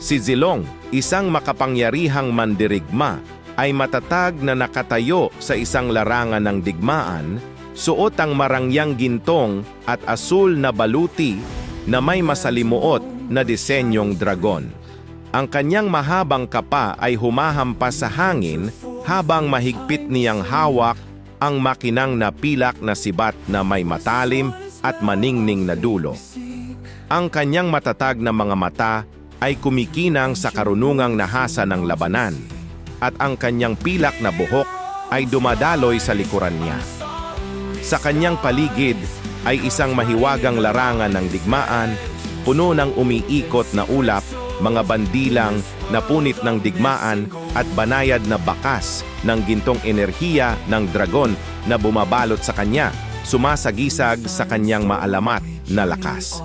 Si Zilong, isang makapangyarihang mandirigma, ay matatag na nakatayo sa isang larangan ng digmaan, suot ang marangyang gintong at asul na baluti na may masalimuot na disenyong dragon. Ang kanyang mahabang kapa ay humahampas sa hangin habang mahigpit niyang hawak ang makinang na pilak na sibat na may matalim at maningning na dulo. Ang kanyang matatag na mga mata ay kumikinang sa karunungang nahasa ng labanan, at ang kanyang pilak na buhok ay dumadaloy sa likuran niya. Sa kanyang paligid ay isang mahiwagang larangan ng digmaan, puno ng umiikot na ulap, mga bandilang na punit ng digmaan at banayad na bakas ng gintong enerhiya ng dragon na bumabalot sa kanya, sumasagisag sa kanyang maalamat na lakas.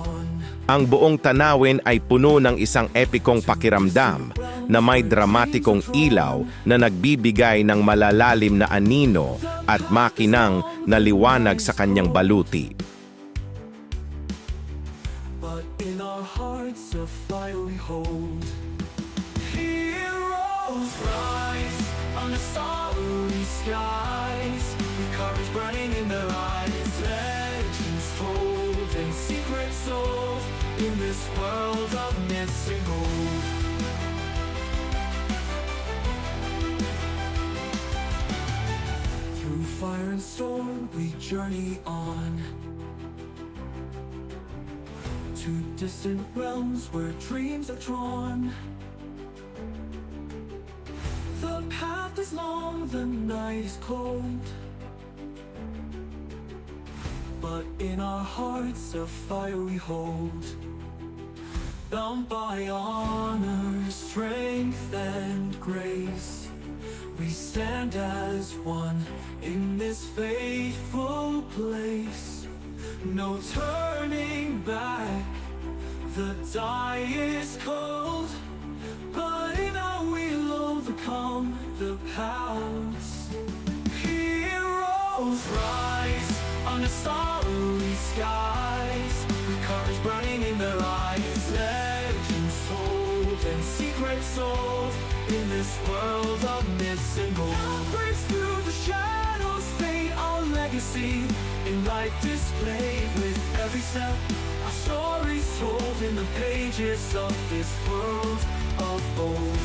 Ang buong tanawin ay puno ng isang epikong pakiramdam na may dramatikong ilaw na nagbibigay ng malalalim na anino at makinang na liwanag sa kanyang baluti. But in our hearts a fire we hold. Heroes rise on the starry skies, with courage burning in their eyes. Legends told and secrets sold in this world of myths and gold. Through fire and storm we journey on, to distant realms where dreams are drawn. The path is long, the night is cold, but in our hearts a fire we hold. Bound by honor, strength and grace, we stand as one in this faithful place. No turning back, the die is cold, but in our we'll overcome the past. Heroes rise on the starry skies, with courage burning in their eyes. Legends told and secrets sold in this world of myths and gold. Breaks through the shadows, fade our legacy in light displayed with every step. Our stories told in the pages of this world of old.